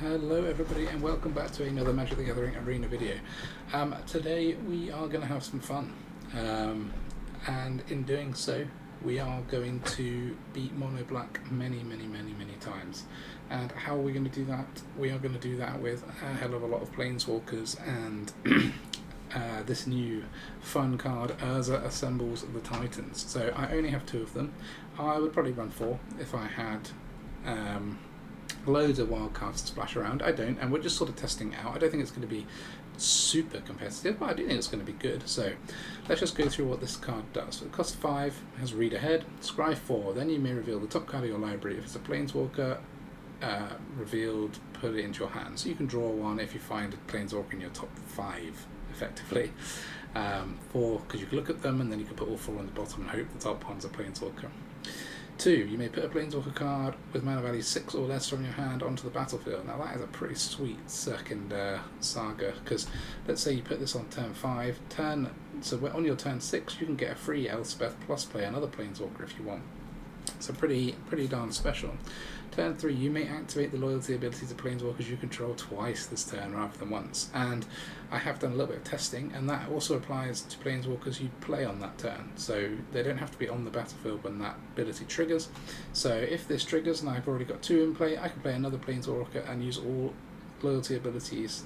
Hello everybody and welcome back to another Magic the Gathering Arena video. Today we are going to have some fun, and in doing so we are going to beat Mono Black many times. And how are we going to do that? We are going to do that with a hell of a lot of Planeswalkers and this new fun card, Urza Assembles the Titans. So I only have 2 of them. I would probably run 4 if I had loads of wild cards to splash around. I don't, and we're just sort of testing it out. I don't think it's going to be super competitive, but I do think it's going to be good. So let's just go through what this card does. It costs 5, has read ahead, scry 4, then you may reveal the top card of your library. If it's a Planeswalker revealed, put it into your hand. So you can draw one if you find a Planeswalker in your top 5, effectively. 4, because you can look at them and then you can put all 4 on the bottom and hope the top one's a Planeswalker. 2, you may put a Planeswalker card with mana value 6 or less from your hand onto the battlefield. Now that is a pretty sweet second saga, because let's say you put this on turn 5, so on your turn 6 you can get a free Elspeth plus play another Planeswalker if you want. So pretty darn special. Turn 3, you may activate the loyalty ability to Planeswalkers you control twice this turn rather than once. And I have done a little bit of testing, and that also applies to Planeswalkers you play on that turn. So they don't have to be on the battlefield when that ability triggers. So if this triggers and I've already got 2 in play, I can play another Planeswalker and use all loyalty abilities,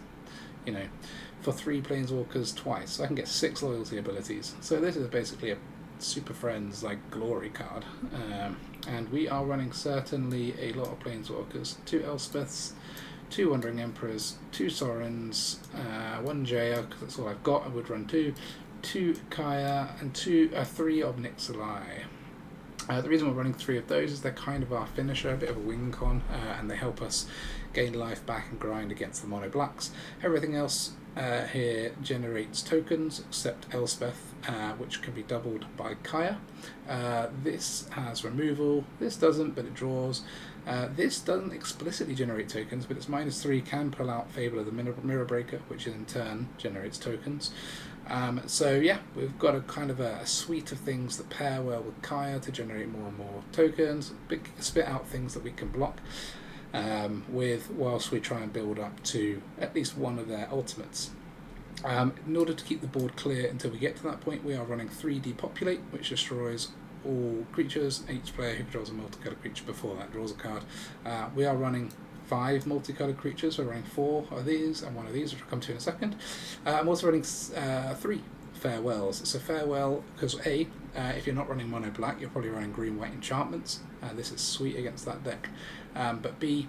for 3 Planeswalkers twice. So I can get 6 loyalty abilities. So this is basically a Super Friends like glory card, and we are running certainly a lot of Planeswalkers. 2 Elspeths, 2 Wandering Emperors, 2 Sorins, 1 Jaya because that's all I've got. I would run 2 Kaya, and 3 Ob Nixilis. The reason we're running 3 of those is they're kind of our finisher, a bit of a wing con, and they help us gain life back and grind against the mono blacks. Everything else here generates tokens except Elspeth, which can be doubled by Kaya. This has removal, this doesn't, but it draws. This doesn't explicitly generate tokens, but its -3 can pull out Fable of the Mirror Breaker, which in turn generates tokens. So yeah, we've got a kind of a suite of things that pair well with Kaya to generate more and more tokens, spit out things that we can block whilst we try and build up to at least one of their ultimates. In order to keep the board clear until we get to that point, we are running 3 Depopulate, which destroys all creatures. Each player who controls a multicolored creature before that draws a card. We are running 5 multicolored creatures. We're running 4 of these and 1 of these, which we'll come to in a second. I'm also running 3 Farewells. So Farewell, because if you're not running mono black, you're probably running green white enchantments. This is sweet against that deck. But B,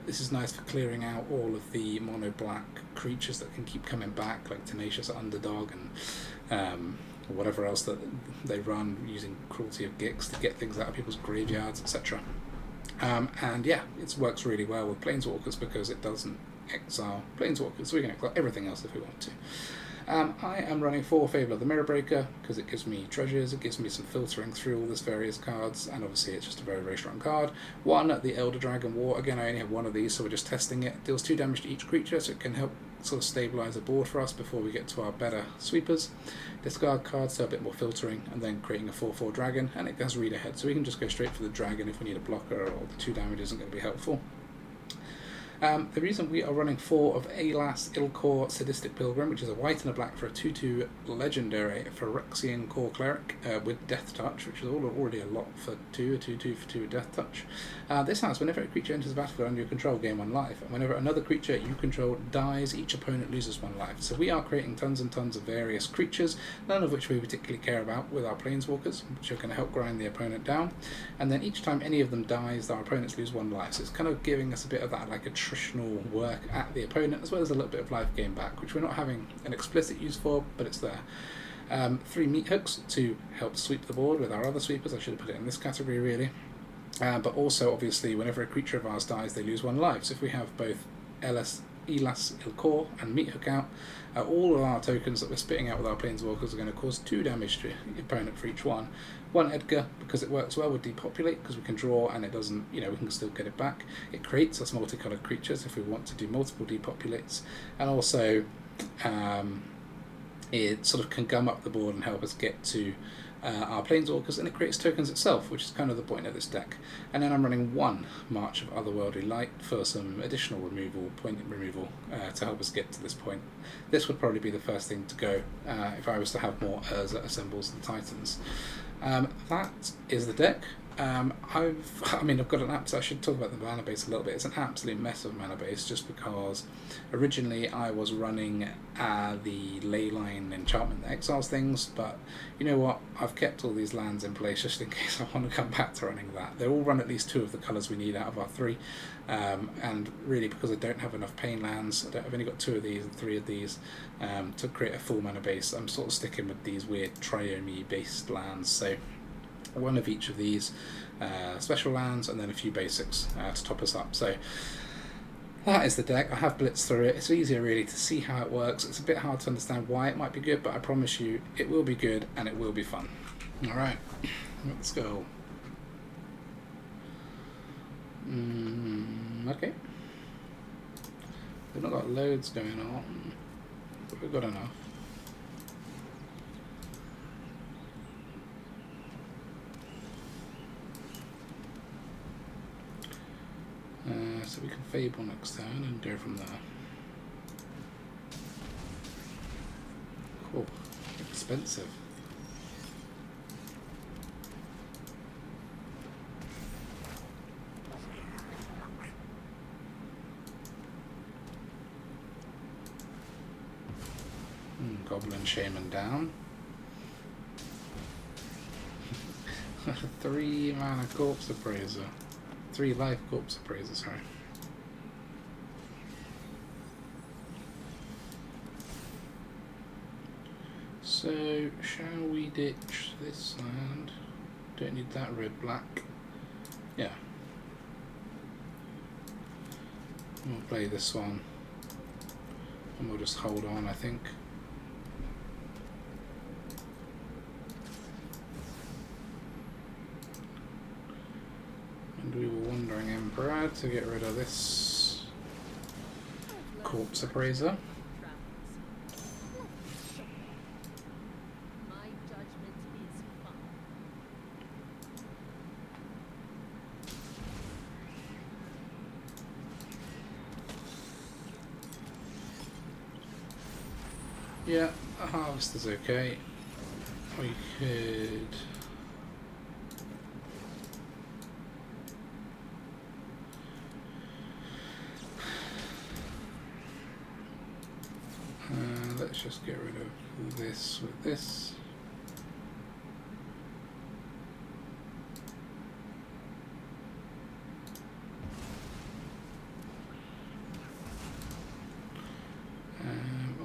this is nice for clearing out all of the mono black creatures that can keep coming back, like Tenacious Underdog and whatever else that they run, using Cruelty of Gix to get things out of people's graveyards, etc. And yeah, it works really well with Planeswalkers because it doesn't exile Planeswalkers, so we can exile everything else if we want to. I am running 4 Fable of the Mirror Breaker because it gives me treasures, it gives me some filtering through all these various cards, and obviously it's just a very strong card. 1, the Elder Dragon War. Again, I only have 1 of these, so we're just testing it. It deals 2 damage to each creature, so it can help sort of stabilise the board for us before we get to our better sweepers. Discard cards, so a bit more filtering, and then creating a 4/4 dragon, and it does read ahead, so we can just go straight for the dragon if we need a blocker or the 2 damage isn't going to be helpful. The reason we are running 4 of Elas, il-Kor, Sadistic Pilgrim, which is a white and a black for a 2/2 legendary Phyrexian Core Cleric with Death Touch, which is already a lot for 2, a 2/2 for 2 with Death Touch. This has, whenever a creature enters the battlefield under your control, gain 1 life, and whenever another creature you control dies, each opponent loses 1 life. So we are creating tons and tons of various creatures, none of which we particularly care about with our Planeswalkers, which are going to help grind the opponent down, and then each time any of them dies, our opponents lose 1 life. So it's kind of giving us a bit of that like attritional work at the opponent, as well as a little bit of life gain back, which we're not having an explicit use for, but it's there. 3 Meathooks to help sweep the board with our other sweepers. I should have put it in this category really. But also, obviously, whenever a creature of ours dies, they lose 1 life. So if we have both Elas, il-Kor, and Meathook out, all of our tokens that we're spitting out with our Planeswalkers are going to cause 2 damage to the opponent for each one. 1 Edgar, because it works well with Depopulate, because we can draw and it doesn't, we can still get it back. It creates us multicolored creatures if we want to do multiple Depopulates, and also it sort of can gum up the board and help us get to our Planeswalkers, and it creates tokens itself, which is kind of the point of this deck. And then I'm running 1 March of Otherworldly Light for some additional point removal to help us get to this point. This would probably be the first thing to go if I was to have more Urza Assembles and Titans. That is the deck. I've got I should talk about the mana base a little bit. It's an absolute mess of mana base, just because originally I was running the Leyline enchantment that exiles things, but you know what, I've kept all these lands in place just in case I want to come back to running that. They all run at least 2 of the colours we need out of our 3, and really because I don't have enough pain lands, I've only got 2 of these and 3 of these to create a full mana base. I'm sort of sticking with these weird Triome based lands, so 1 of each of these special lands and then a few basics to top us up. So that is the deck. I have blitzed through it. It's easier really to see how it works. It's a bit hard to understand why it might be good, but I promise you it will be good and it will be fun. Alright, let's go. Okay. We've not got loads going on, but we've got enough. So we can Fable next turn and go from there. Cool. Expensive. Goblin Shaman down. 3 mana Corpse Appraiser. 3 life Corpse Appraiser, sorry. So, shall we ditch this land? Don't need that red-black. Yeah. We'll play this one. And we'll just hold on, I think. And we were Wandering Emperor to get rid of this Corpse Appraiser. Yeah, a harvest is okay. We could... let's just get rid of this with this.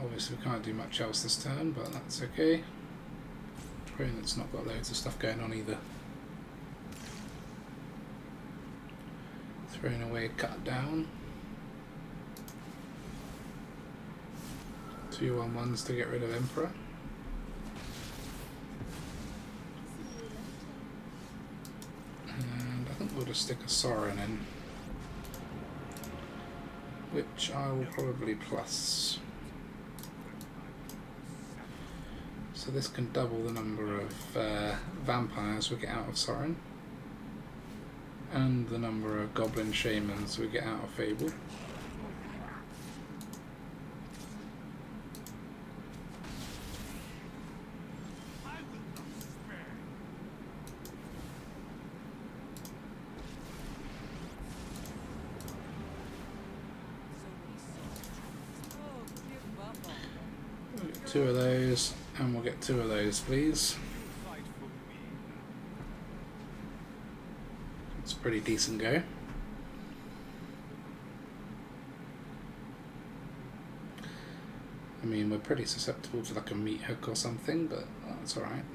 Obviously we can't do much else this turn, but that's okay. Opponent's not got loads of stuff going on either. Throwing away a cut down. 2 1/1s to get rid of Emperor. And I think we'll just stick a Sorin in, which I will probably plus. So this can double the number of vampires we get out of Sorin, and the number of goblin shamans we get out of Fable. We'll get 2 of those. And we'll get 2 of those, please. It's a pretty decent go. I mean, we're pretty susceptible to like a Meathook or something, but that's alright.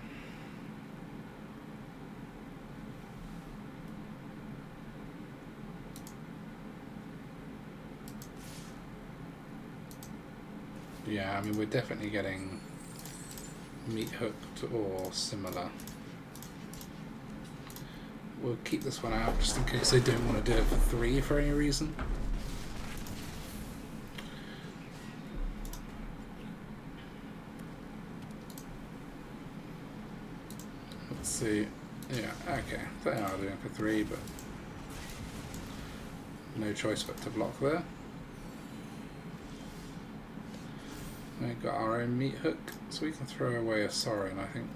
Yeah, I mean, we're definitely getting Meathooked or similar. We'll keep this one out just in case they don't want to do it for 3 for any reason. 2. Yeah, okay. They are doing for 3, but no choice but to block there. We've got our own Meathook, so we can throw away a Sorin, I think.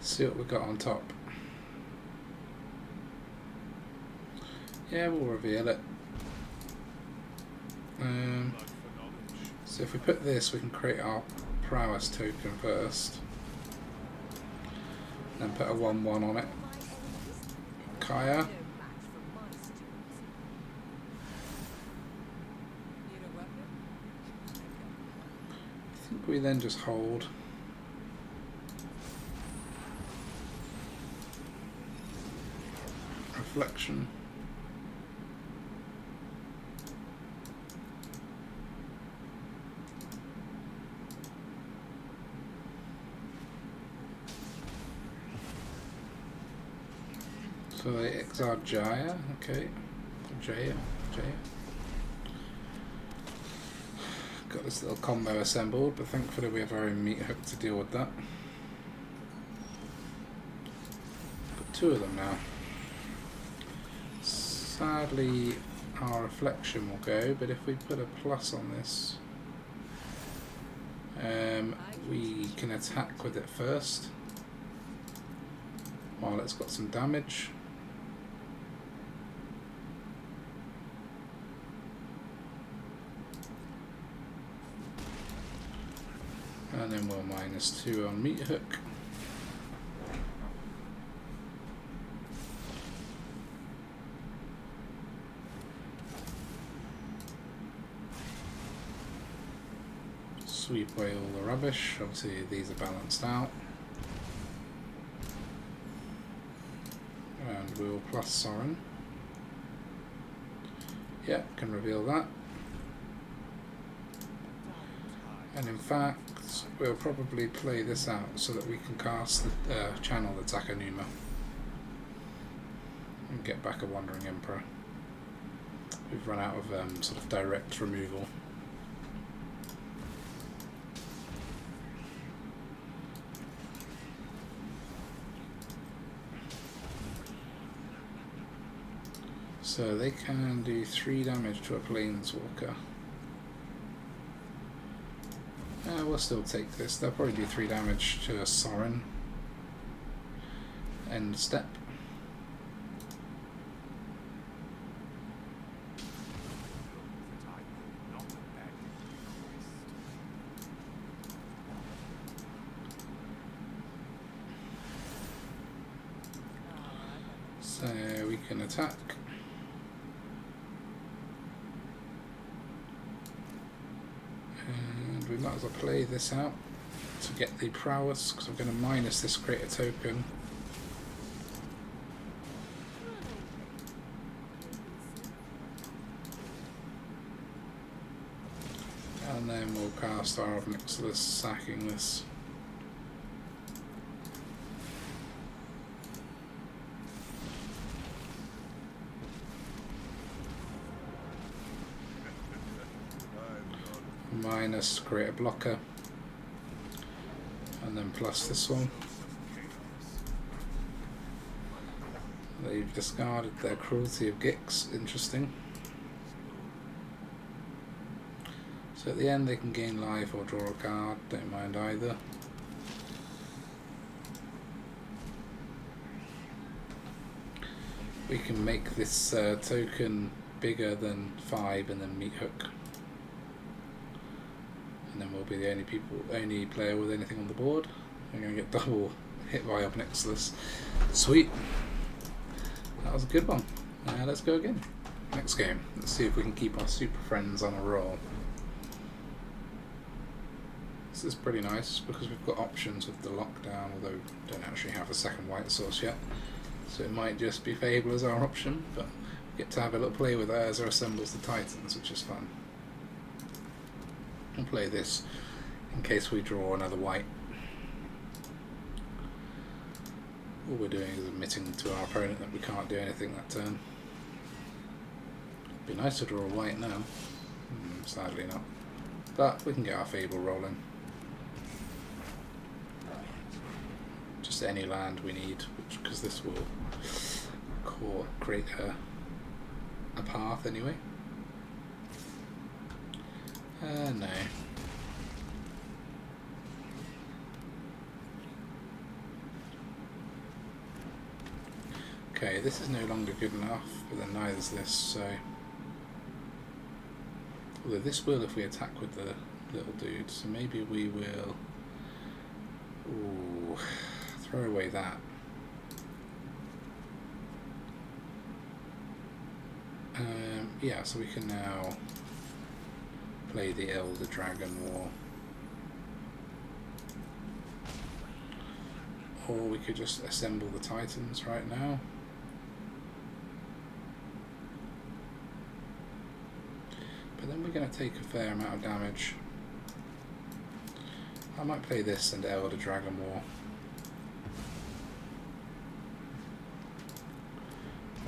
See what we got on top. Yeah, we'll reveal it. So if we put this, we can create our prowess token first. Then put a 1/1 on it. Kaya. I think we then just hold. Reflection. So they exile Jaya, okay. Jaya. Got this little combo assembled, but thankfully we have our own Meathook to deal with that. Got 2 of them now. Sadly, our reflection will go, but if we put a plus on this, we can attack with it first while it's got some damage. And then we'll -2 on Meathook. Sweep away all the rubbish. Obviously these are balanced out. And we'll plus Sorin. Yeah, can reveal that. And in fact, we'll probably play this out so that we can cast the channel the Takenuma and get back a Wandering Emperor. We've run out of sort of direct removal. So they can do 3 damage to a Planeswalker. We'll still take this. They'll probably do 3 damage to a Sorin. End step. So we can attack. We might as well play this out to get the prowess, because I'm going to minus this, create a token. And then we'll cast our Ob Nixilis, sacking this. Minus, create a blocker, and then plus this one. They've discarded their Cruelty of Gix, interesting. So at the end they can gain life or draw a card, don't mind either. We can make this token bigger than 5 and then Meathook. And then we'll be the only player with anything on the board. We're going to get double hit by Ob Nixilis. Sweet. That was a good one. Let's go again. Next game. Let's see if we can keep our super friends on a roll. This is pretty nice because we've got options with the lockdown, although we don't actually have a second white source yet. So it might just be Fable as our option, but we get to have a little play with Urza assembles the Titans, which is fun. I'll play this in case we draw another white. All we're doing is admitting to our opponent that we can't do anything that turn. It'd be nice to draw a white now. Sadly not. But we can get our Fable rolling. to any land we need, because this will create a path anyway. No. Okay, this is no longer good enough, but then neither is this, so... Although this will if we attack with the little dude, so maybe we will... Ooh, throw away that. Yeah, so we can now play the Elder Dragon War. Or we could just assemble the Titans right now. But then we're going to take a fair amount of damage. I might play this and Elder Dragon War.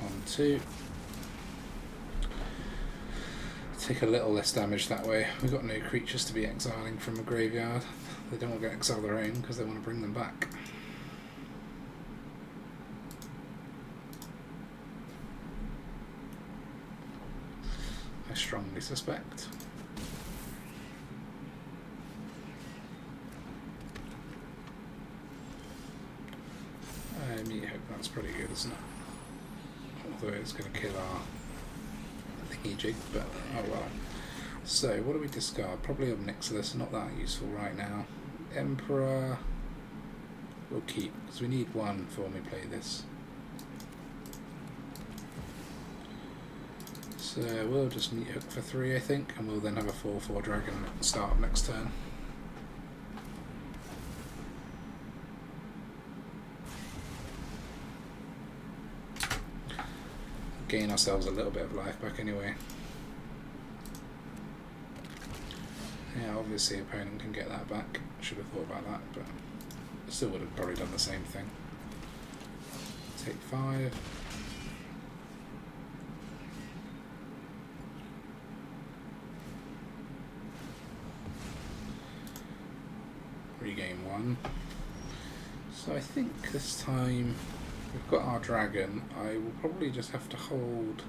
On 2. Take a little less damage that way. We've got no creatures to be exiling from a graveyard. They don't want to exile their own because they want to bring them back. I strongly suspect. Meathook, that's pretty good, isn't it? Although it's going to kill our thingy jig, but oh well. So, what do we discard? Probably Ob Nixilis, not that useful right now. Emperor we'll keep, because we need one for when we play this. So we'll just Meathook for 3, I think, and we'll then have a 4/4 dragon at the start of next turn. Gain ourselves a little bit of life back anyway. Yeah, obviously opponent can get that back. Should have thought about that, but still would have probably done the same thing. Take 5. Regain 1. So I think this time we've got our dragon. I will probably just have to hold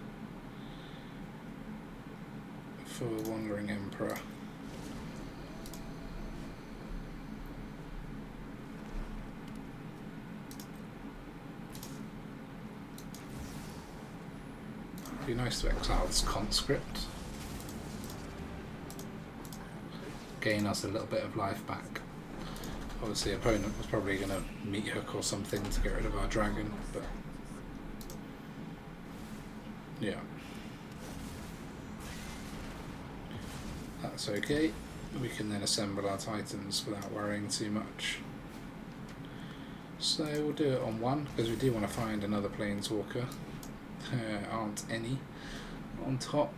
for Wandering Emperor. It'd be nice to exile this conscript. Gain us a little bit of life back. Obviously, opponent was probably going to Meathook or something to get rid of our dragon, but yeah, that's okay. We can then assemble our Titans without worrying too much. So we'll do it on 1 because we do want to find another Planeswalker. Aren't any on top.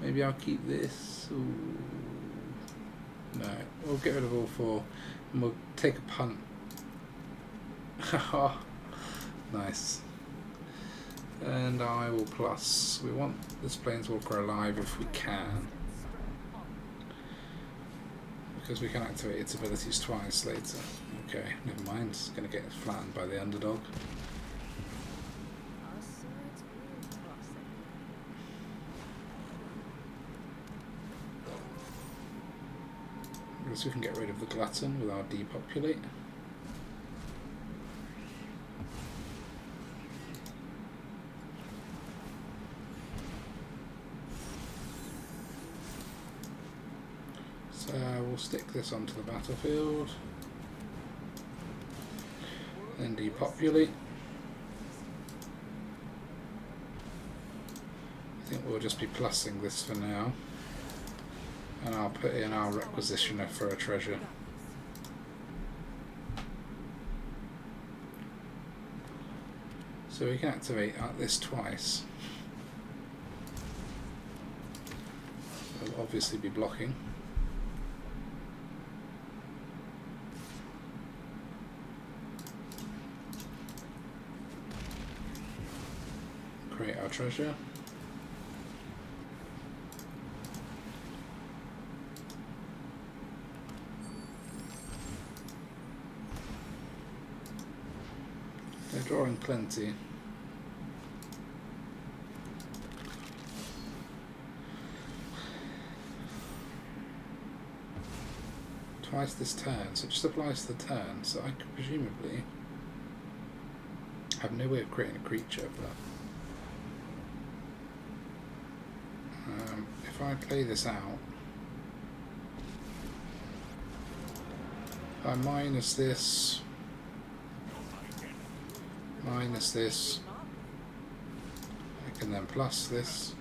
Maybe I'll keep this. Ooh. No, we'll get rid of all 4 and we'll take a punt. Nice. And I will plus. We want this Planeswalker alive if we can, because we can activate its abilities twice later. Okay, never mind. It's going to get flattened by the underdog. So we can get rid of the Glutton with our Depopulate. So we'll stick this onto the battlefield. Then Depopulate. I think we'll just be plussing this for now. And I'll put in our Requisitioner for a treasure. So we can activate this twice. We'll obviously be blocking. Create our treasure. drawing plenty. Twice this turn, so it just applies to the turn, so I could presumably have no way of creating a creature, but if I play this out, if I minus this, I can then plus this.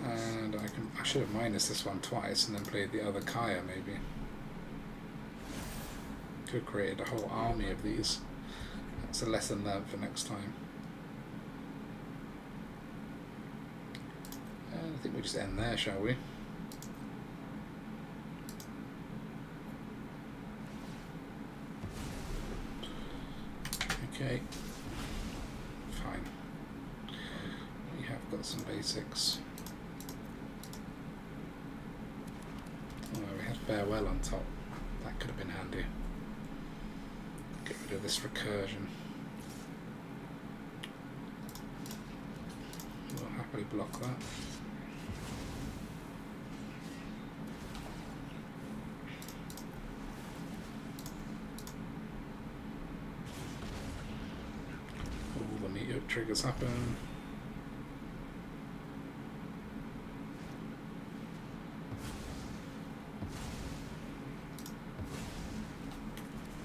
And I should have minus this one twice and then played the other Kaya maybe. Could have created a whole army of these. That's a lesson learned for next time. And I think we just end there, shall we? Okay, fine. We have got some basics. Oh, we had Farewell on top. That could have been handy. Get rid of this recursion. We'll happily block that. Triggers happen.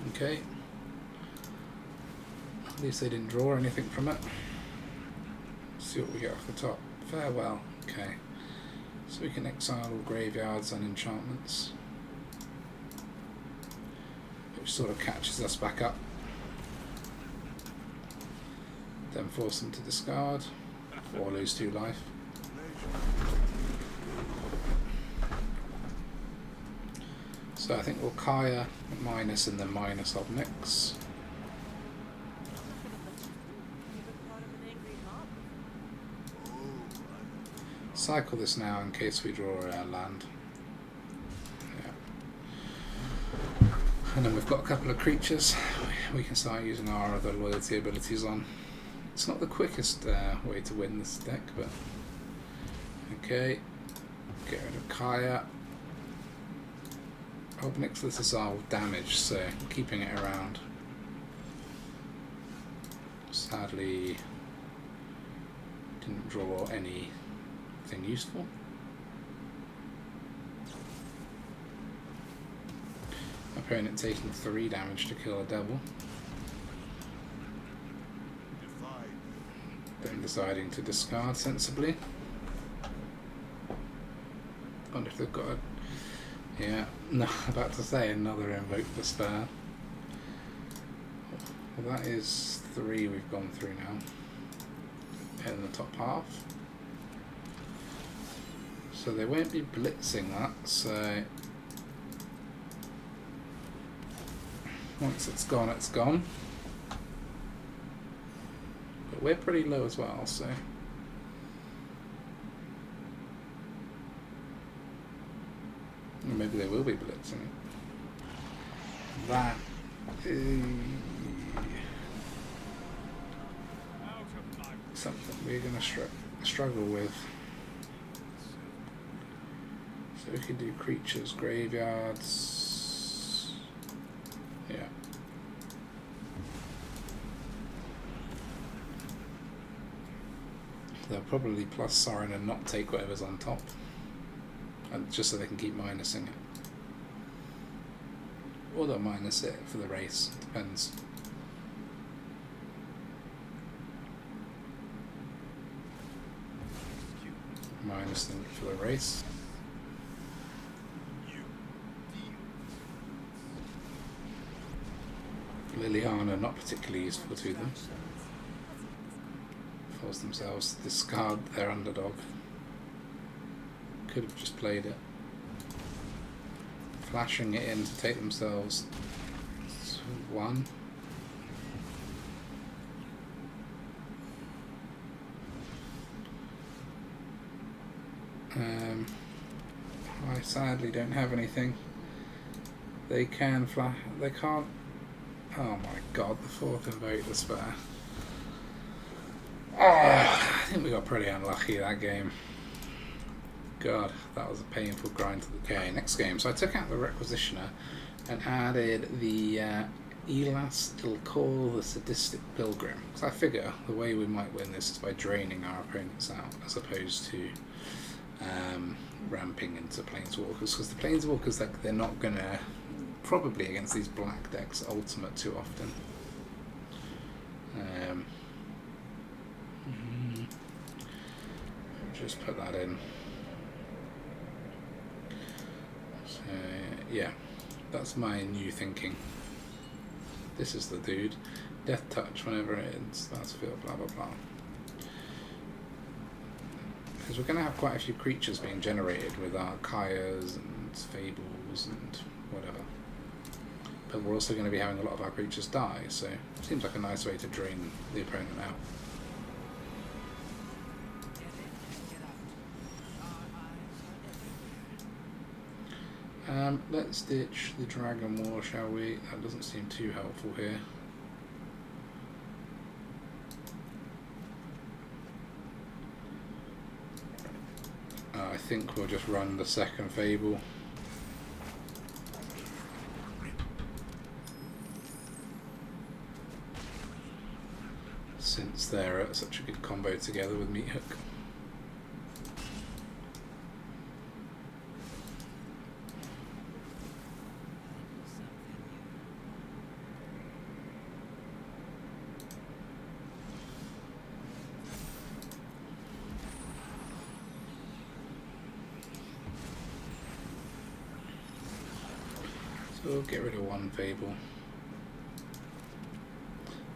Okay. At least they didn't draw anything from it. Let's see what we get off the top. Farewell. Okay. So we can exile all graveyards and enchantments, which sort of catches us back up. Then force them to discard or lose 2 life. So I think we'll Kaya minus and then minus Ob Nix. Cycle this now in case we draw a land. Yeah. And then we've got a couple of creatures we can start using our other loyalty abilities on. It's not the quickest way to win this deck, but okay. Get rid of Kaya. Ob Nixilis is our damage, so keeping it around. Sadly, didn't draw anything useful. Opponent taking 3 damage to kill a devil. Then deciding to discard sensibly. Wonder if they've got a... Yeah, no, about to say another Invoke Despair. Well, that is 3 we've gone through now. In the top half. So they won't be blitzing that, so... Once it's gone, it's gone. But we're pretty low as well, so... Maybe they will be blitzing. That is something we're going to struggle with. So we can do creatures, graveyards. Yeah. They'll probably plus Sorin and not take whatever's on top. And just so they can keep minusing it. Or they'll minus it for the race, depends. Minus them for the race. Liliana not particularly useful to them. Force themselves to discard their underdog. Could have just played it. Flashing it in to take themselves to 1. I sadly don't have anything. They can fly. They can't. Oh my god, the fourth Invoke Despair. Oh, I think we got pretty unlucky that game. God, that was a painful grind to the K. Next game, so I took out the Requisitioner and added the Elas, il-Kor, the Sadistic Pilgrim. Because I figure the way we might win this is by draining our opponents out, as opposed to ramping into Planeswalkers. Because the Planeswalkers, like, they're not gonna, probably against these black decks, ultimate too often. Just put that in. So yeah, that's my new thinking. This is the dude. Death Touch whenever it ends. That's field, blah blah blah. Because we're going to have quite a few creatures being generated with our Kayas and Fables and whatever. But we're also going to be having a lot of our creatures die, so it seems like a nice way to drain the opponent out. Let's ditch the Dragon War, shall we? That doesn't seem too helpful here. I think we'll just run the second Fable. Since they're such a good combo together with Meathook. We'll get rid of one Fable.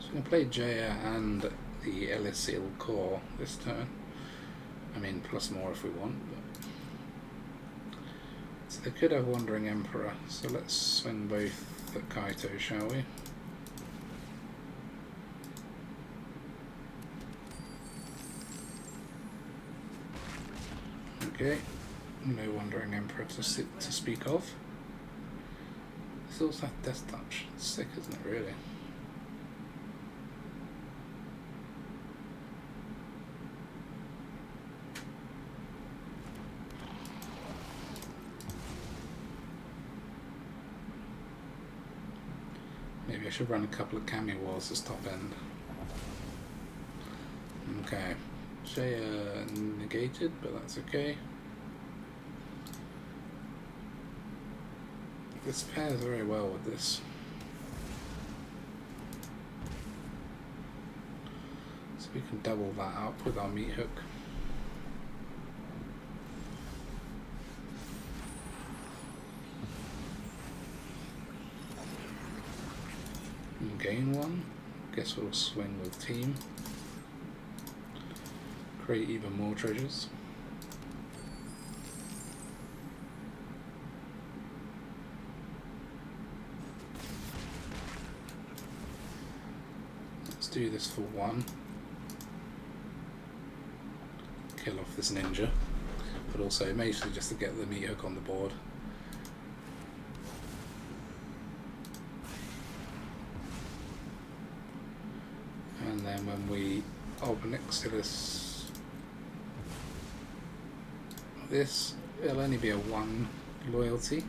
So we can play Jaya and the il-Kor this turn. I mean, plus more if we want. But so they could have Wandering Emperor, so let's swing both at Kaito, shall we? Okay, no Wandering Emperor to speak of. It's also have Death Touch. It's sick, isn't it, really? Maybe I should run a couple of Cameo Wars as top end. Okay. Jaya negated, but that's okay. This pairs very well with this. So we can double that up with our Meathook. And gain one. Guess we'll swing with team. Create even more treasures. Do this for one. Kill off this ninja, but also mostly just to get the Meathook on the board. And then when we Ob Nixilis this, it'll only be a 1 loyalty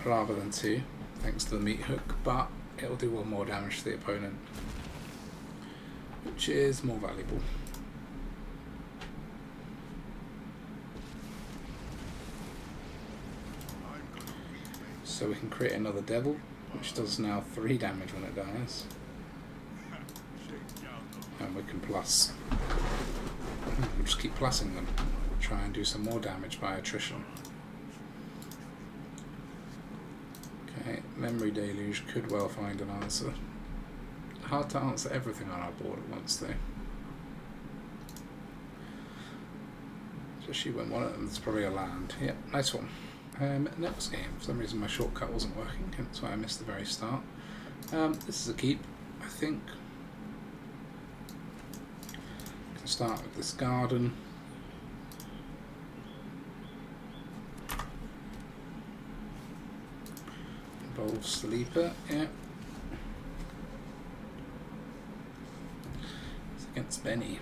rather than 2, thanks to the Meathook, but it'll do 1 more damage to the opponent, which is more valuable. So we can create another devil, which does now 3 damage when it dies. And we can plus. We'll just keep plussing them. Try and do some more damage by attrition. Okay, Memory Deluge could well find an answer. Hard to answer everything on our board at once though. Especially when one of them is probably a land. Yep, nice one. Next game, for some reason my shortcut wasn't working, hence why I missed the very start. This is a keep, I think. Can start with this garden. Evolve Sleeper, yeah. It's against Benny.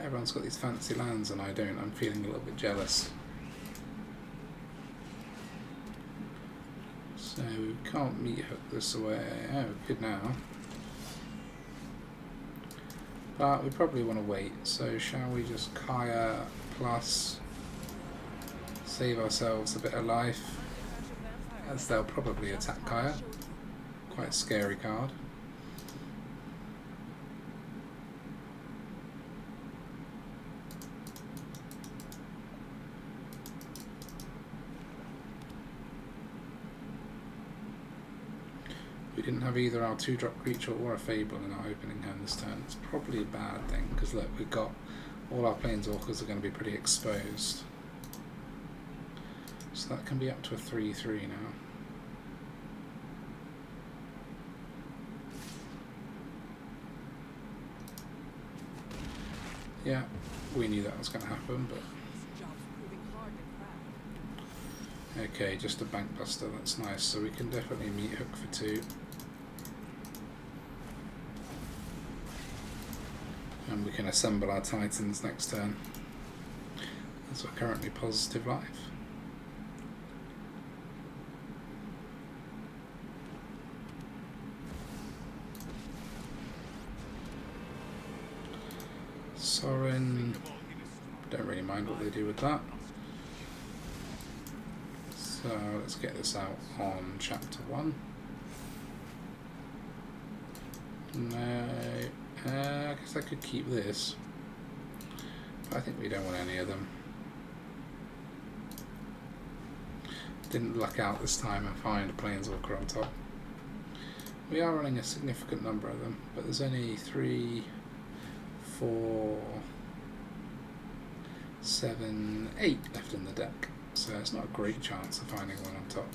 Everyone's got these fancy lands and I don't. I'm feeling a little bit jealous. So we can't Meathook this away. Oh, we could now. But we probably want to wait. So shall we just Kaya plus save ourselves a bit of life, as they'll probably attack Kaya. Quite a scary card. We didn't have either our 2-drop creature or a Fable in our opening hand this turn. It's probably a bad thing, because look, we've got all our Planeswalkers are going to be pretty exposed. So that can be up to a 3/3 now. Yeah, we knew that was going to happen, but... Okay, just a bank buster, that's nice. So we can definitely Meathook for 2. And we can assemble our Titans next turn. As we're currently positive life. Sorin, don't really mind what they do with that. So let's get this out on chapter 1. No, I guess I could keep this, but I think we don't want any of them. Didn't luck out this time and find a Planeswalker on top. We are running a significant number of them, but there's only 3, 4, 7, 8 left in the deck, so it's not a great chance of finding one on top.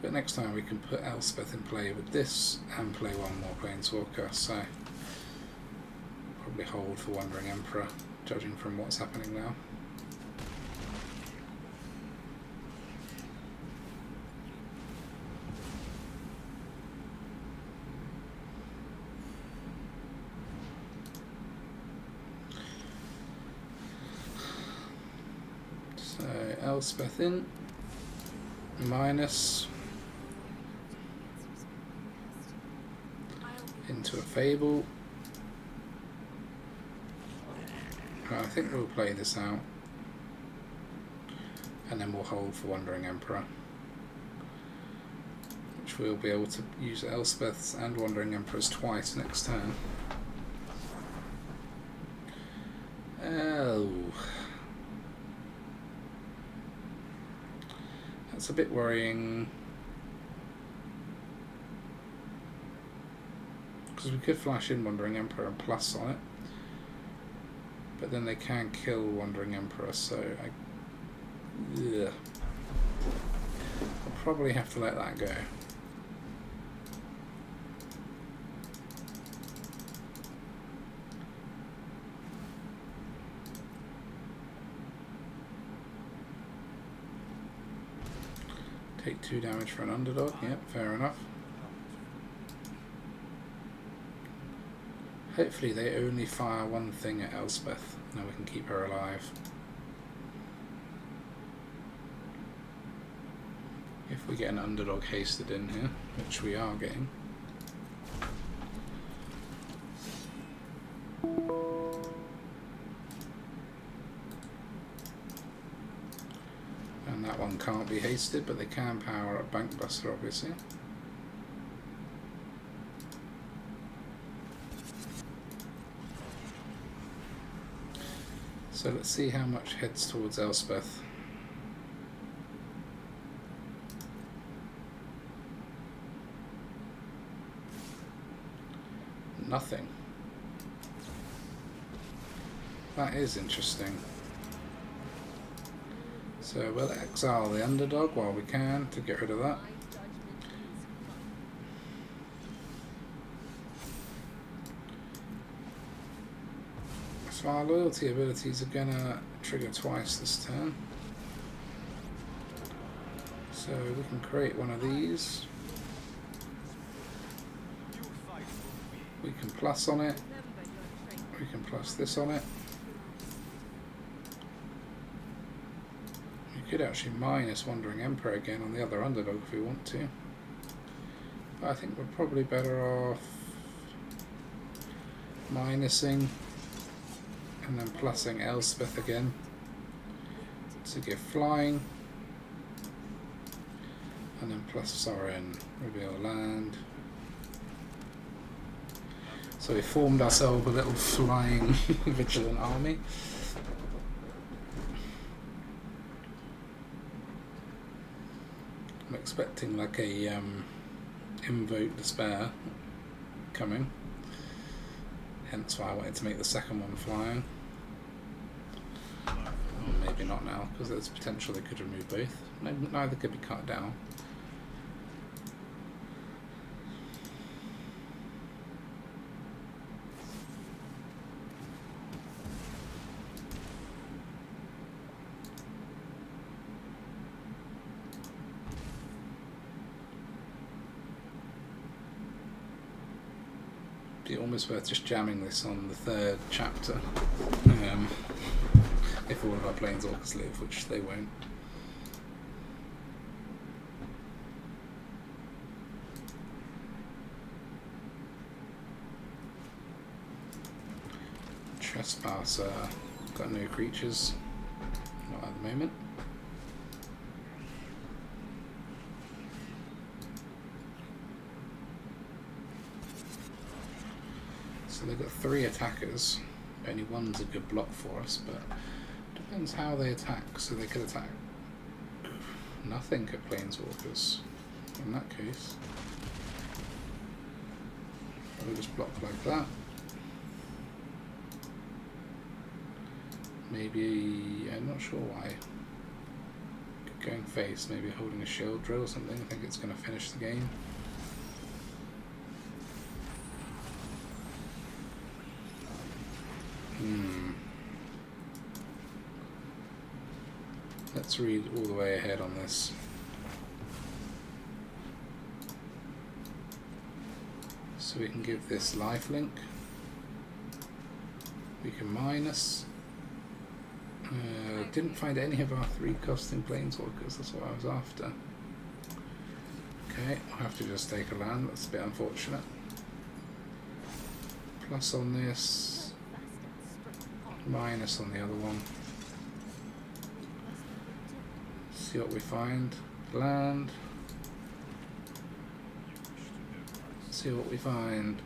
But next time we can put Elspeth in play with this and play one more Planeswalker, so probably hold for Wandering Emperor, judging from what's happening now. So Elspeth in, minus into a Fable. I think we'll play this out and then we'll hold for Wandering Emperor, which we'll be able to use Elspeth's and Wandering Emperor's twice next turn. Oh, that's a bit worrying. Because we could flash in Wandering Emperor and plus on it, but then they can kill Wandering Emperor, so I'll probably have to let that go. Take 2 damage for an underdog, yep, fair enough. Hopefully they only fire one thing at Elspeth, and then we can keep her alive. If we get an underdog hasted in here, which we are getting. And that one can't be hasted, but they can power up Bankbuster, obviously. So let's see how much heads towards Elspeth. Nothing. That is interesting. So we'll exile the underdog while we can to get rid of that. So So our loyalty abilities are gonna trigger twice this turn. So we can create one of these. We can plus on it. We can plus this on it. We could actually minus Wandering Emperor again on the other underdog if we want to. But I think we're probably better off minusing and then plussing Elspeth again to give flying. And then plus Sorin, reveal land. So we formed ourselves a little flying vigilant army. I'm expecting like a Invoke Despair coming. Hence why I wanted to make the second one flying. Maybe not now, because there's potential they could remove both. Neither could be cut down. Be almost worth just jamming this on the third chapter, if all of our Planeswalkers live, which they won't. Trespasser, got no creatures, not at the moment. So they've got 3 attackers, only one's a good block for us, but depends how they attack. So they could attack nothing at Planeswalkers in that case. We'll just block like that. Maybe, I'm not sure why. Going face, maybe holding a shield drill or something. I think it's going to finish the game. Let's read all the way ahead on this. So we can give this lifelink. We can minus. Didn't find any of our 3 costing Planeswalkers, that's what I was after. Okay, I'll have to just take a land, that's a bit unfortunate. Plus on this, minus on the other one. See what we find. Land. See what we find.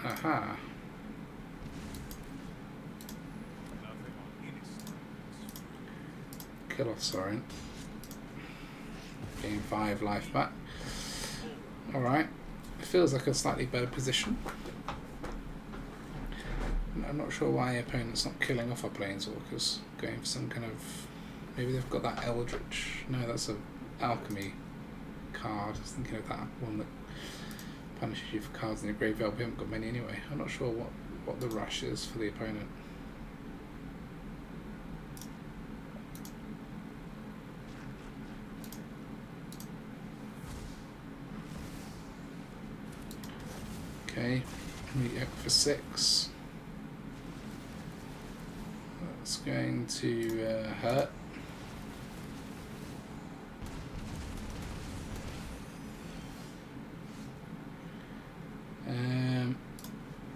Aha. Kill off Sorin. Gain 5 life back. Alright. It feels like a slightly better position. I'm not sure why the opponent's not killing off our Planeswalkers. Going for some kind of... Maybe they've got that Eldritch. No, that's an Alchemy card. I was thinking of that one that punishes you for cards in your graveyard. We haven't got many anyway. I'm not sure what the rush is for the opponent. Okay, meet up for 6. That's going to hurt.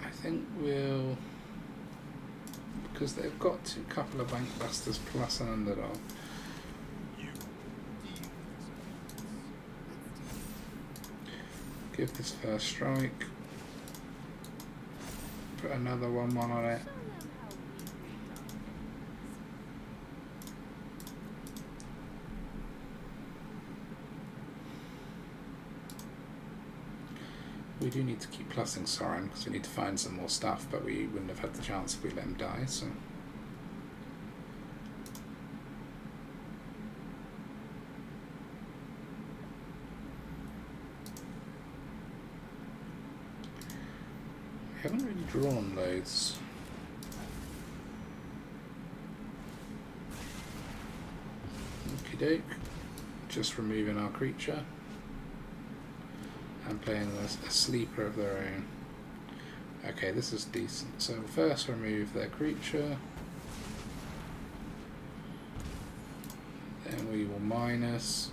I think we'll, because they've got a couple of Bankbusters plus an underdog. Give this first strike. Put another 1/1 on it. We do need to keep plussing Sorin because we need to find some more stuff, but we wouldn't have had the chance if we let him die, so. We haven't really drawn loads. Okie doke. Just removing our creature and playing a sleeper of their own. Okay, this is decent. So first remove their creature. Then we will minus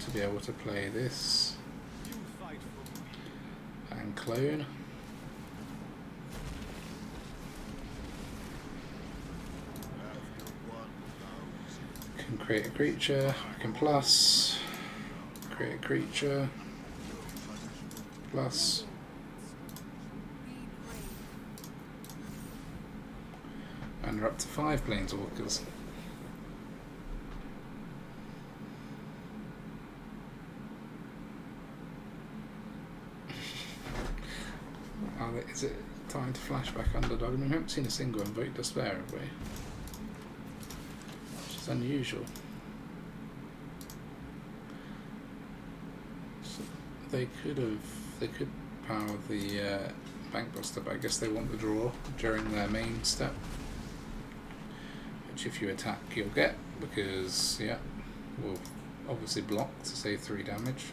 to be able to play this and clone. Can create a creature, I can plus, create a creature, plus, and we're up to 5 Planeswalkers. Is it time to flashback underdog? I mean, we haven't seen a single Invoke Despair, have we? Which is unusual. So they could power the Bankbuster, but I guess they want the draw during their main step. Which if you attack you'll get, because yeah, we'll obviously block to save 3 damage.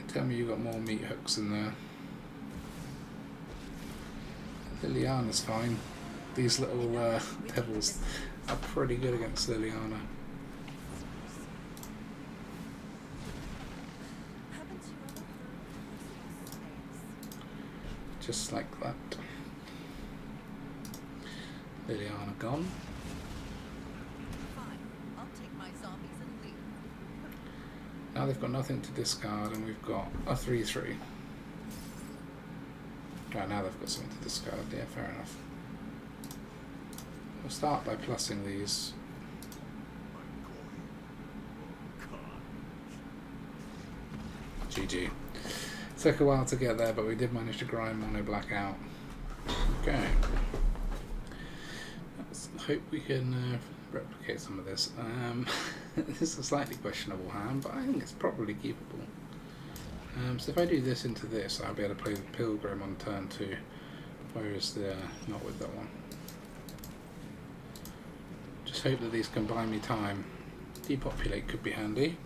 Tell me you got more meat hooks in there. Liliana's fine. These little devils are pretty good against Liliana. Just like that. Liliana gone. Now they've got nothing to discard and we've got a 3/3. Right, now they've got something to discard, yeah, fair enough. We'll start by plussing these. GG. Took a while to get there, but we did manage to grind mono black out. Okay. Let's hope we can replicate some of this. This is a slightly questionable hand, but I think it's probably keepable. So if I do this into this, I'll be able to play the Pilgrim on turn 2, whereas not with that one. Just hope that these can buy me time. Depopulate could be handy.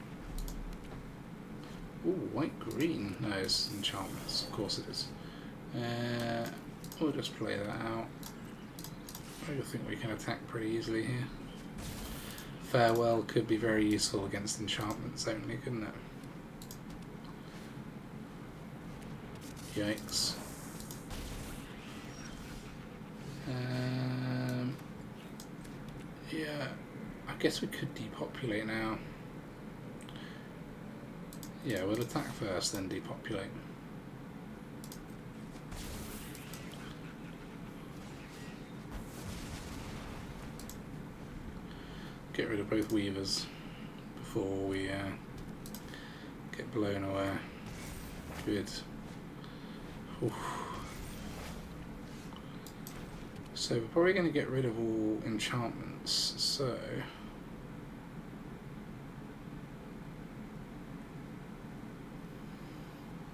Ooh, white green. No, it's enchantments. Of course it is. We'll just play that out. I think we can attack pretty easily here. Farewell could be very useful against enchantments only, couldn't it? Yikes. Yeah, I guess we could depopulate now. Yeah, we'll attack first, then depopulate. Get rid of both weavers before we get blown away. Good. Oof. So we're probably going to get rid of all enchantments, so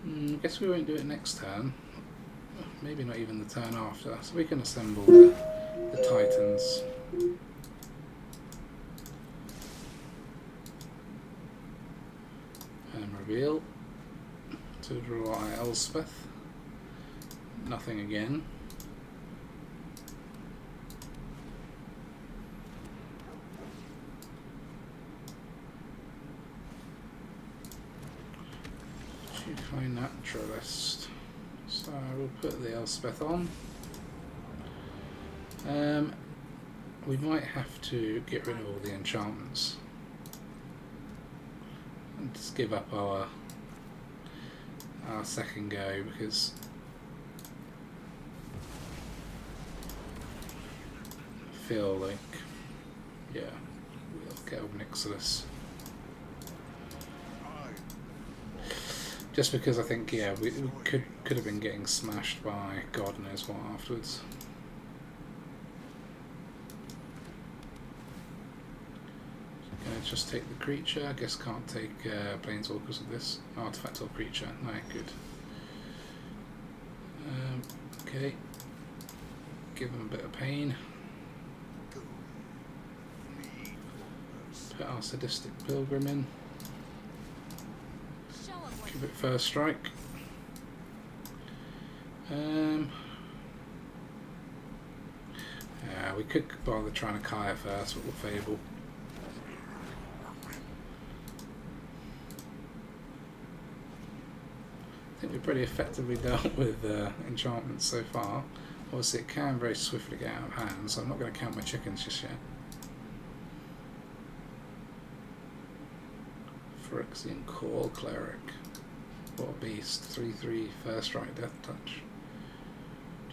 I guess we won't do it next turn, maybe not even the turn after, so we can assemble the Titans. And reveal to draw Elspeth. Nothing again. Naturalist. So we'll put the Elspeth on. We might have to get rid of all the enchantments and just give up our second go, because I feel like, yeah, we'll get Ob Nixilis. Just because I think, yeah, we could have been getting smashed by God knows what afterwards. Gonna just take the creature. I guess can't take Planeswalkers with this. Artifact or creature. No, good. Okay. Give him a bit of pain. Put our Sadistic Pilgrim in. Give it first strike. Yeah, we could bother trying to Kaya first, but we'll Fable. I think we've pretty effectively dealt with enchantments so far. Obviously it can very swiftly get out of hand, so I'm not going to count my chickens just yet. il-Kor Cleric. What a beast. 3/3 first strike death touch.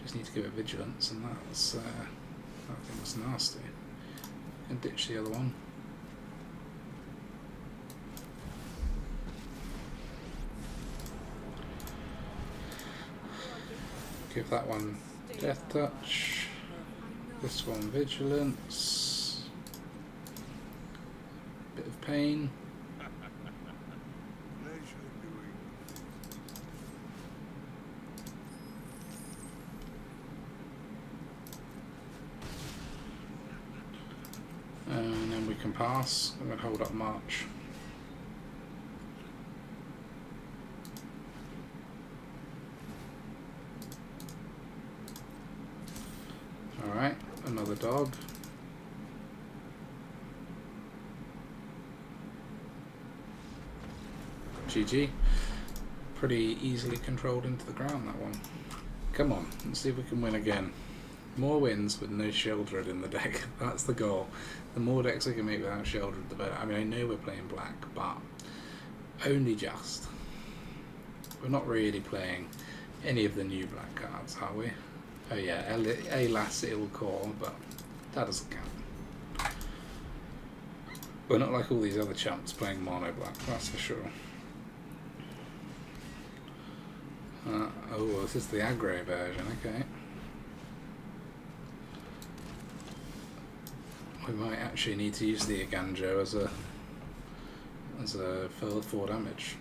Just need to give it vigilance, and that's that thing was nasty. And ditch the other one. Give that one death touch. This one vigilance. Bit of pain. And then we can pass. I'm going to hold up March. Alright, another dog. GG. Pretty easily controlled into the ground, that one. Come on, let's see if we can win again. More wins with no Sheoldred in the deck. That's the goal. The more decks we can make without Sheoldred, the better. I mean, I know we're playing black, but only just. We're not really playing any of the new black cards, are we? Oh yeah, Elas, il-Kor, but that doesn't count. We're not like all these other chumps playing mono black, that's for sure. Oh, this is the aggro version, okay. We might actually need to use the Eiganjo as a 4 damage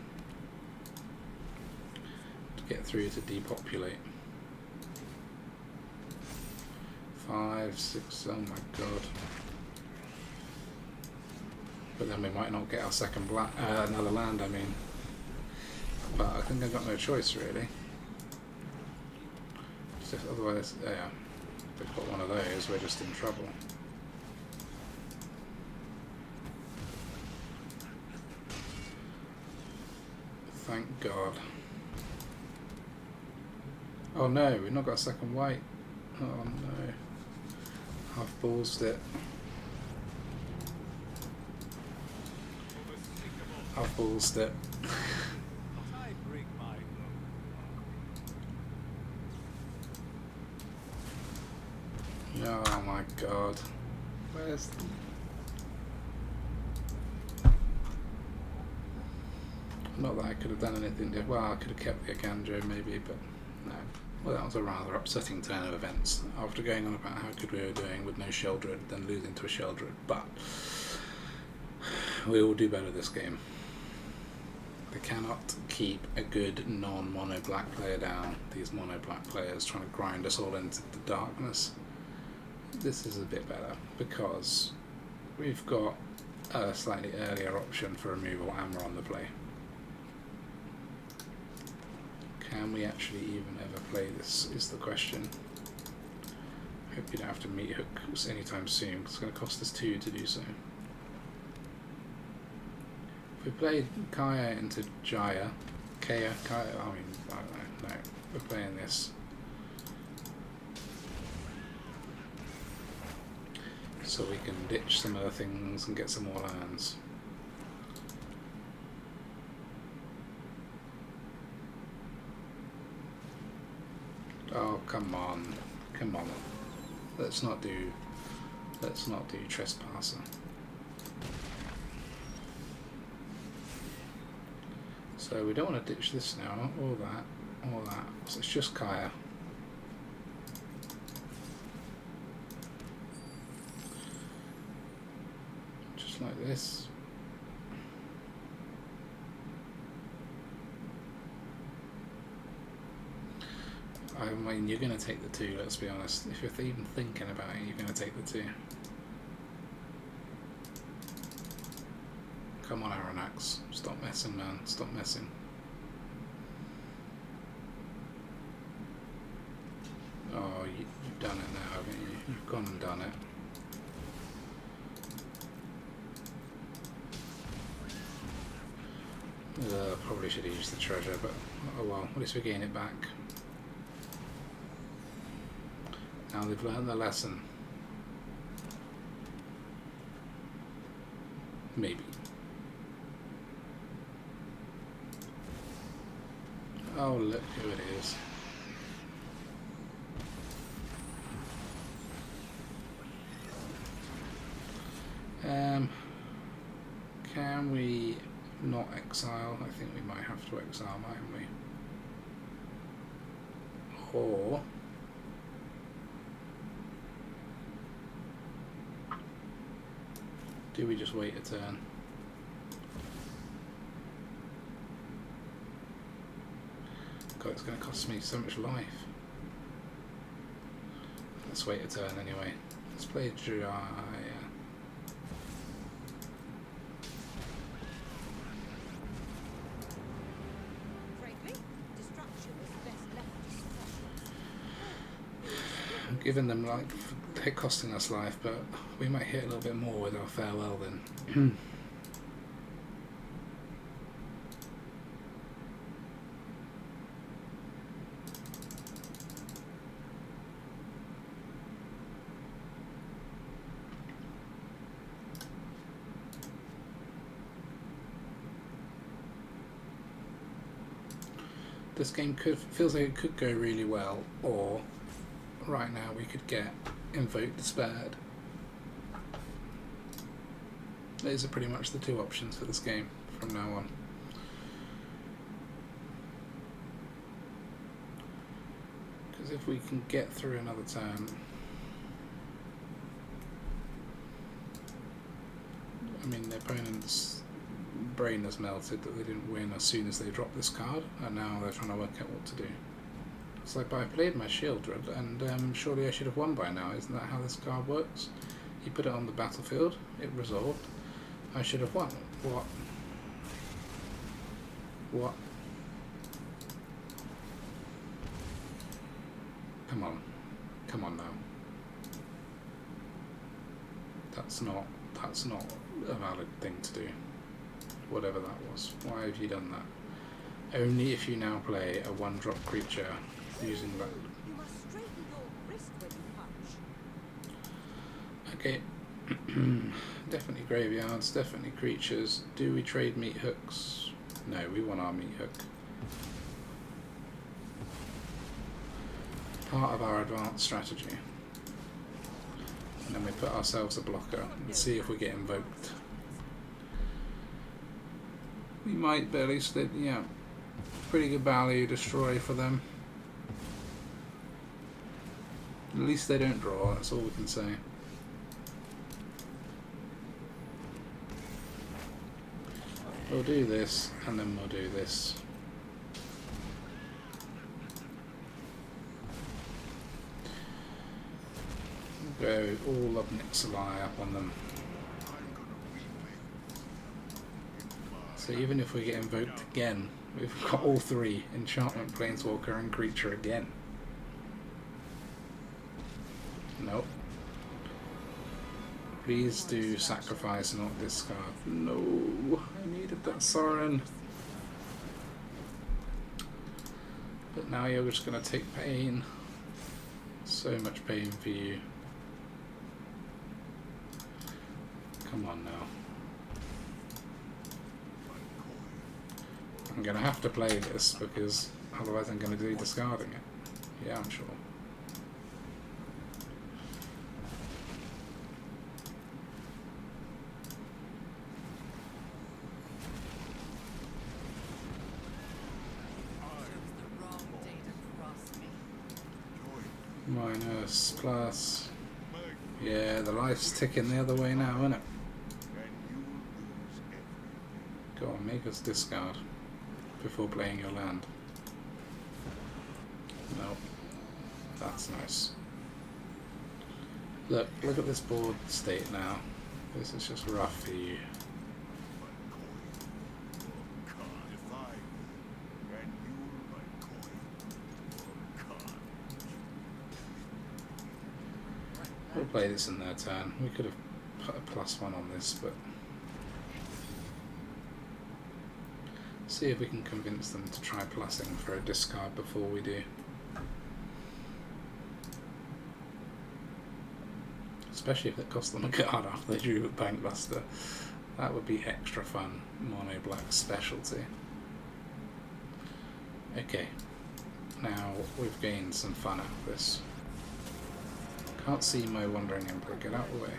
to get through to depopulate. 5, 6, oh my god. But then we might not get our second black, another land, I mean. But I think I've got no choice really. Otherwise, yeah, if we've got one of those, we're just in trouble. Thank God. Oh no, we've not got a second white. Oh no. I've ballsed it. I've ballsed it. Oh my god. Where's the... Not that I could have done anything different. Well, I could have kept the Eiganjo maybe, but no. Well, that was a rather upsetting turn of events. After going on about how good we were doing with no Sheoldred, then losing to a Sheoldred, but we will do better this game. They cannot keep a good non-mono black player down. These mono black players trying to grind us all into the darkness. This is a bit better because we've got a slightly earlier option for removal and we're on the play. Can we actually even ever play this is the question. I hope you don't have to Meathook anytime soon because it's going to cost us 2 to do so. If we played Kaya into Jaya, Kaya, I mean, I don't know, no, we're playing this. So we can ditch some other things and get some more lands. Oh, come on. Come on. Let's not do Trespasser. So we don't want to ditch this now, or that. So it's just Kaya. Just like this. I mean, you're going to take the 2, let's be honest. If you're even thinking about it, you're going to take the 2. Come on, Aronax. Stop messing, man. Stop messing. Oh, you've done it now, haven't you? You've gone and done it. Probably should have used the treasure, but oh well, at least we gain it back. Now they've learned the lesson. Maybe. Oh, look who it is. Can we not exile? I think we might have to exile, mightn't we? Or do we just wait a turn? God, it's going to cost me so much life. Let's wait a turn anyway. Let's play Jaya. I'm giving them like they're costing us life, but we might hit a little bit more with our farewell then. This game feels like it could go really well, or right now we could get Invoke Despaired. Those are pretty much the 2 options for this game from now on. Because if we can get through another turn, I mean, the opponent's brain has melted that they didn't win as soon as they dropped this card, and now they're trying to work out what to do. It's like, but I played my Shieldred, and surely I should have won by now. Isn't that how this card works? You put it on the battlefield, it resolved. I should have won. What? What? Come on. Come on now. That's not a valid thing to do. Whatever that was. Why have you done that? Only if you now play a 1-drop creature using that. Okay. Definitely graveyards, definitely creatures. Do we trade Meathooks? No, we want our Meathook. Part of our advanced strategy. And then we put ourselves a blocker and see if we get invoked. We might, but at least, yeah, pretty good value destroy for them. At least they don't draw, that's all we can say. We'll do this, and then we'll do this. We'll go all Ob Nixilis up on them. So even if we get invoked again, we've got all 3, Enchantment, Planeswalker and Creature again. Nope. Please do sacrifice, not discard. No, I needed that Sorin. But now you're just going to take pain. So much pain for you. Come on now. I'm going to have to play this because otherwise I'm going to be discarding it. Yeah, I'm sure. Minus, plus. Yeah, the life's ticking the other way now, isn't it? Go on, make us discard before playing your land. No, That's nice. Look at this board state now. This is just rough for you. We'll play this in their turn. We could have put a +1 on this, but see if we can convince them to try plussing for a discard before we do. Especially if it cost them a card after they drew with Bankbuster. That would be extra fun. Mono black specialty. Okay. Now we've gained some fun out of this. Can't see my Wandering Emperor, get out of the way.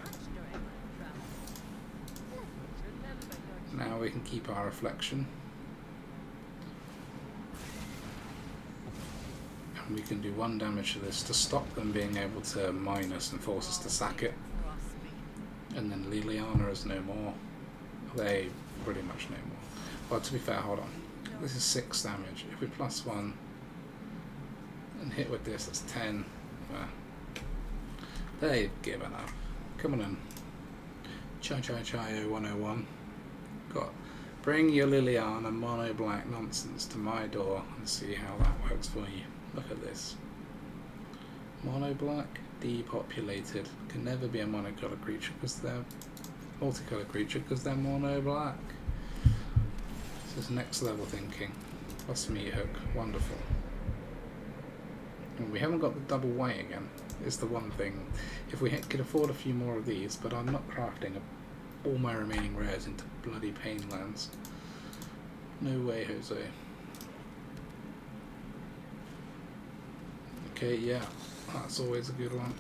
Now we can keep our reflection. And we can do 1 damage to this to stop them being able to mine us and force us to sack it. And then Liliana is no more. They pretty much no more. Well, to be fair, hold on. This is 6 damage. If we +1 and hit with this, that's 10. They've given up. Come on in. Chai 101. Bring your Liliana mono black nonsense to my door and see how that works for you. Look at this. Mono black, depopulated. Can never be a monocolored creature because they're multicolored creature because they're mono black. This is next level thinking. Plus Meathook. Wonderful. And we haven't got the double white again. Is the one thing. If we could afford a few more of these, but I'm not crafting all my remaining rares into bloody Painlands. No way, Jose. Okay, yeah, that's always a good one.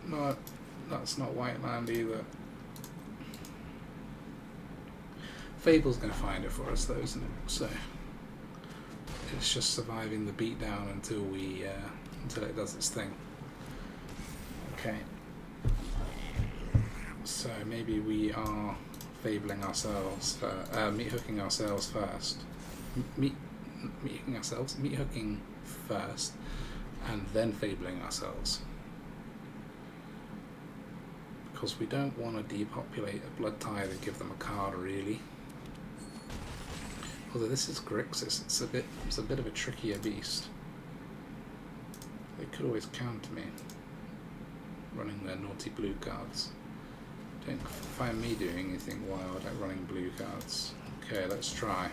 No, that's not white land either. Fable's going to find it for us though, isn't it? So it's just surviving the beatdown until it does its thing. Okay. So maybe we are fabling ourselves, meat-hooking ourselves first. Meat-hooking first, and then fabling ourselves. Because we don't want to depopulate a Blood Tithe and give them a card, really. Although this is Grixis, it's a bit of a trickier beast. They could always counter me, running their naughty blue cards. Don't find me doing anything wild like running blue cards. Okay, let's try.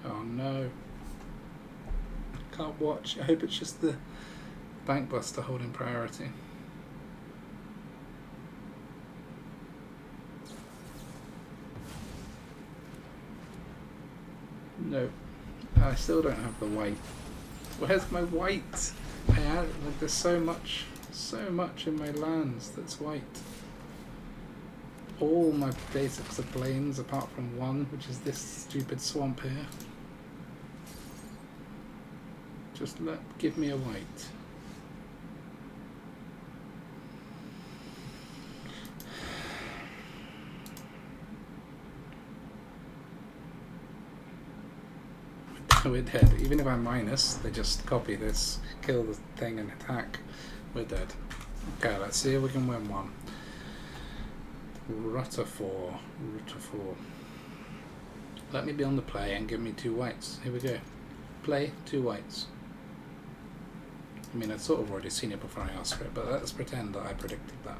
Oh no. Can't watch. I hope it's just the Bankbuster holding priority. No. I still don't have the white. Where's my white? There's so much in my lands that's white. All my basics are plains apart from one, which is this stupid swamp here. Just give me a white. We're dead. Even if I minus, they just copy this, kill the thing and attack. We're dead. Okay, let's see if we can win one. Rutterfor. Let me be on the play and give me 2 whites. Here we go. Play 2 whites. I mean, I'd sort of already seen it before I asked for it, but let's pretend that I predicted that.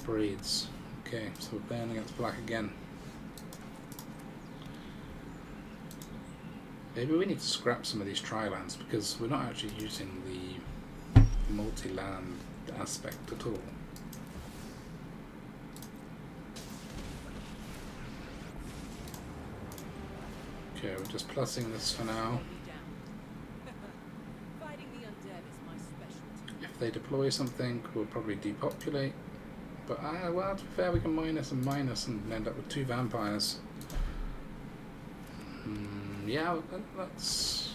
Breeds. Okay, so we're playing against black again. Maybe we need to scrap some of these tri-lands because we're not actually using the multi-land aspect at all. Okay, we're just plussing this for now. If they deploy something, we'll probably depopulate. But well, to be fair, we can minus and end up with 2 vampires. Yeah, let's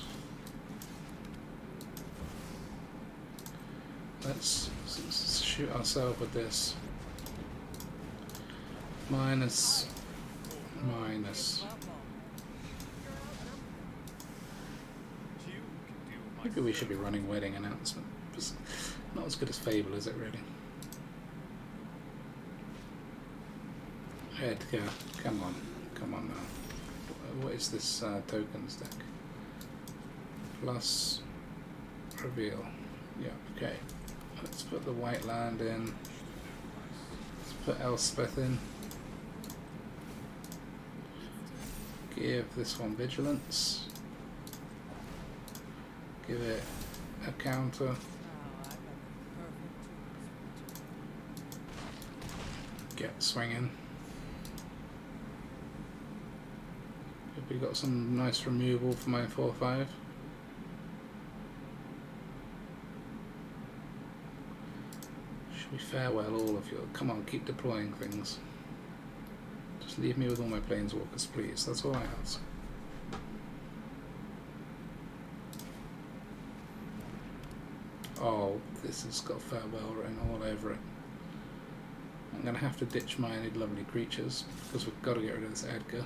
shoot ourselves with this. Minus. Maybe we should be running Wedding Announcement. It's not as good as Fable, is it really? Edgar, come on now. What is this tokens deck? Plus reveal. Yeah, okay. Let's put the white land in. Let's put Elspeth in. Give this one vigilance. Give it a counter. Get swinging. Have we got some nice removal for my 4/5? Should we farewell all of you? Come on, keep deploying things. Just leave me with all my Planeswalkers, please. That's all I ask. Oh, this has got farewell written all over it. I'm going to have to ditch my lovely creatures because we've got to get rid of this Edgar.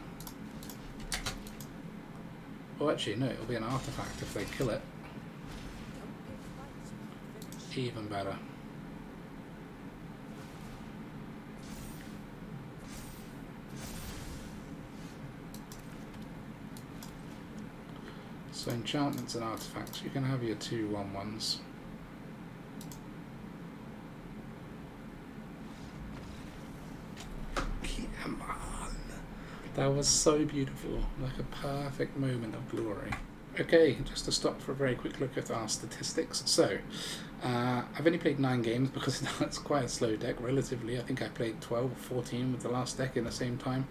Oh, actually, no, it'll be an artifact if they kill it. Even better. So enchantments and artifacts, you can have your 2/1/1s. Come on! That was so beautiful, like a perfect moment of glory. Okay, just to stop for a very quick look at our statistics. So, I've only played 9 games because that's quite a slow deck relatively. I think I played 12 or 14 with the last deck in the same time.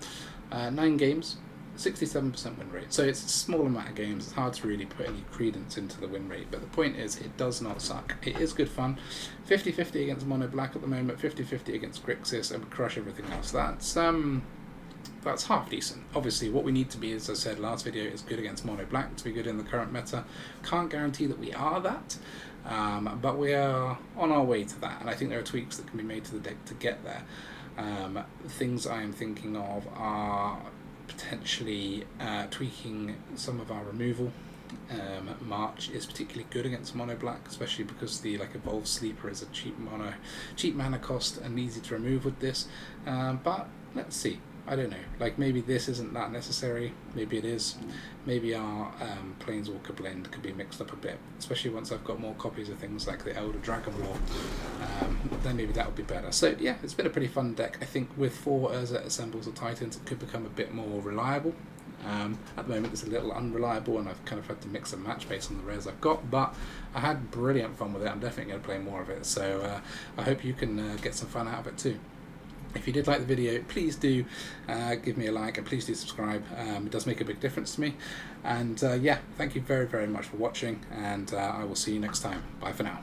9 games. 67% win rate. So it's a small amount of games. It's hard to really put any credence into the win rate. But the point is, it does not suck. It is good fun. 50-50 against Mono Black at the moment. 50-50 against Grixis, and we crush everything else. That's half decent. Obviously, what we need to be, as I said last video, is good against Mono Black to be good in the current meta. Can't guarantee that we are that, but we are on our way to that. And I think there are tweaks that can be made to the deck to get there. Things I am thinking of are potentially tweaking some of our removal. March is particularly good against Mono Black, especially because the Evolved Sleeper is a cheap mana cost and easy to remove with this. But let's see. I don't know. Maybe this isn't that necessary. Maybe it is. Maybe our Planeswalker blend could be mixed up a bit, especially once I've got more copies of things like the Elder Dragon War. Then maybe that would be better. So yeah, it's been a pretty fun deck. I think with 4 Urza Assembles of Titans, it could become a bit more reliable. At the moment it's a little unreliable, and I've kind of had to mix and match based on the rares I've got, but I had brilliant fun with it. I'm definitely going to play more of it, so I hope you can get some fun out of it too. If you did like the video, please do give me a like, and please do subscribe. It does make a big difference to me. And yeah, thank you very, very much for watching, and I will see you next time. Bye for now.